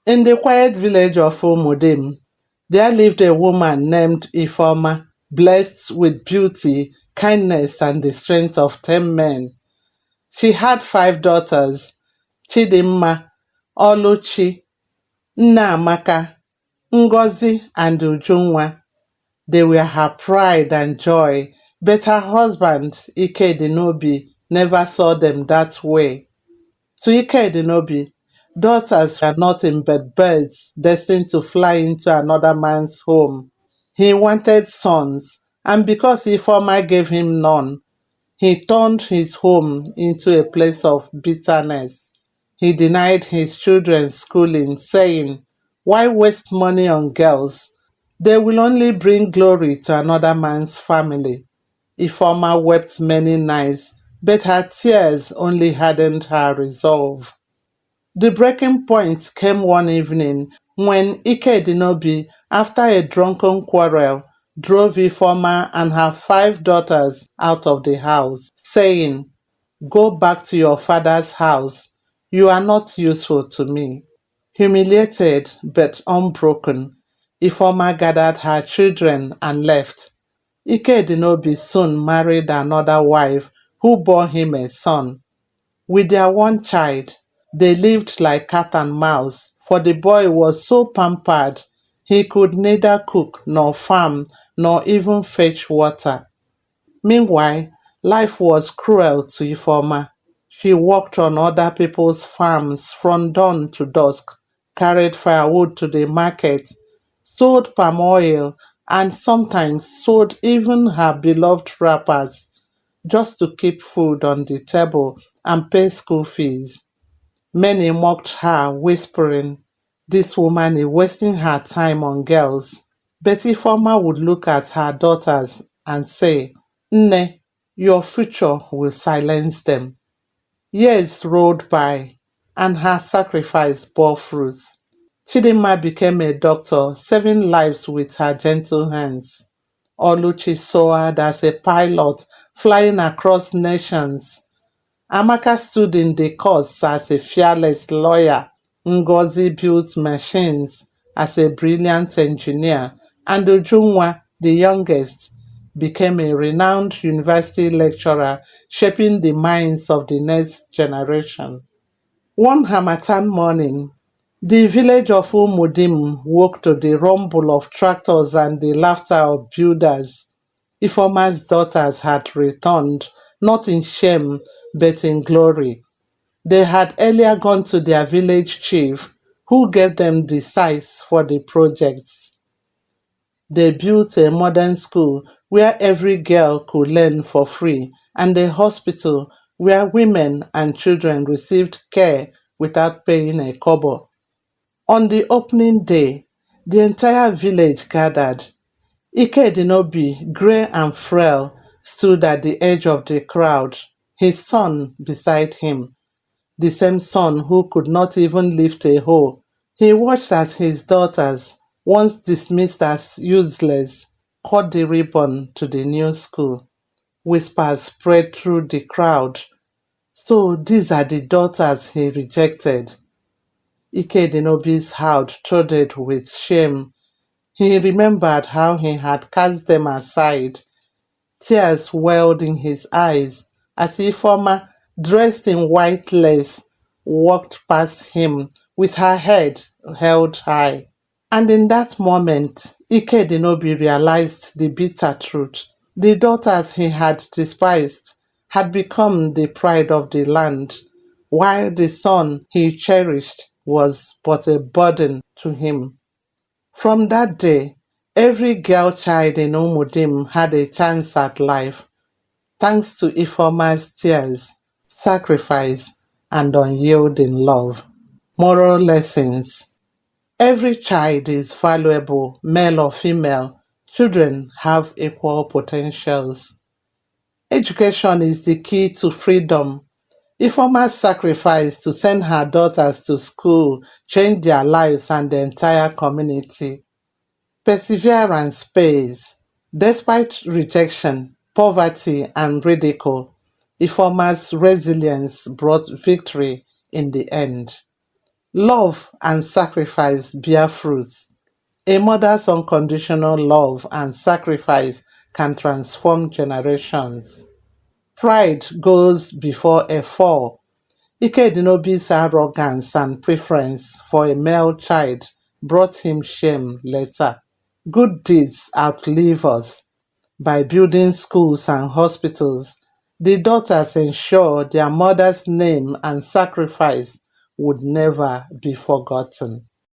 In the quiet village of Umudim, there lived a woman named Ifeoma, blessed with beauty, kindness, and the strength of 10 men. She had 5 daughters: Chidimma, Oluchi, Nnaamaka, Ngozi, and Ujunwa. They were her pride and joy, but her husband, Ikedinobi, never saw them that way. To Ikedinobi, daughters were nothing but birds destined to fly into another man's home. He wanted sons, and because Ifeoma gave him none, he turned his home into a place of bitterness. He denied his children schooling, saying, "Why waste money on girls? They will only bring glory to another man's family." Ifeoma wept many nights, but her tears only hardened her resolve. The breaking point came one evening when Ikedinobi, after a drunken quarrel, drove Ifeoma and her 5 daughters out of the house, saying, "Go back to your father's house. You are not useful to me." Humiliated but unbroken, Ifeoma gathered her children and left. Ikedinobi soon married another wife who bore him a son. With their one child, they lived like cat and mouse, for the boy was so pampered he could neither cook nor farm nor even fetch water. Meanwhile, life was cruel to Ifeoma. She worked on other people's farms from dawn to dusk, carried firewood to the market, sold palm oil, and sometimes sold even her beloved wrappers just to keep food on the table and pay school fees. Many mocked her, whispering, "This woman is wasting her time on girls." But Ifeoma would look at her daughters and say, "Nne, your future will silence them." Years rolled by, and her sacrifice bore fruit. Chidinma became a doctor, saving lives with her gentle hands. Oluchi soared as a pilot, flying across nations. Amaka stood in the courts as a fearless lawyer. Ngozi built machines as a brilliant engineer. And Ujunwa, the youngest, became a renowned university lecturer, shaping the minds of the next generation. One Hamatan morning, the village of Umudim woke to the rumble of tractors and the laughter of builders. Ifeoma's daughters had returned, not in shame, but in glory. They had earlier gone to their village chief, who gave them the size for the projects. They built a modern school where every girl could learn for free, and a hospital where women and children received care without paying a kobo. On the opening day, the entire village gathered. Ikedinobi, grey and frail, stood at the edge of the crowd, his son beside him, the same son who could not even lift a hoe. He watched as his daughters, once dismissed as useless, cut the ribbon to the new school. Whispers spread through the crowd. "So these are the daughters he rejected." Ikedinobi's heart throbbed with shame. He remembered how he had cast them aside. Tears welled in his eyes as Ifeoma, dressed in white lace, walked past him with her head held high. And in that moment, Ikedinobi realized the bitter truth. The daughters he had despised had become the pride of the land, while the son he cherished was but a burden to him. From that day, every girl child in Umudim had a chance at life, thanks to Ifeoma's tears, sacrifice, and unyielding love. Moral lessons: every child is valuable, male or female. Children have equal potentials. Education is the key to freedom. Ifeoma's sacrifice to send her daughters to school changed their lives and the entire community. Perseverance pays. Despite rejection, poverty, and ridicule, Ifeoma's resilience brought victory in the end. Love and sacrifice bear fruit. A mother's unconditional love and sacrifice can transform generations. Pride goes before a fall. Ikedinobi's arrogance and preference for a male child brought him shame later. Good deeds outlive us. By building schools and hospitals, the daughters ensured their mother's name and sacrifice would never be forgotten.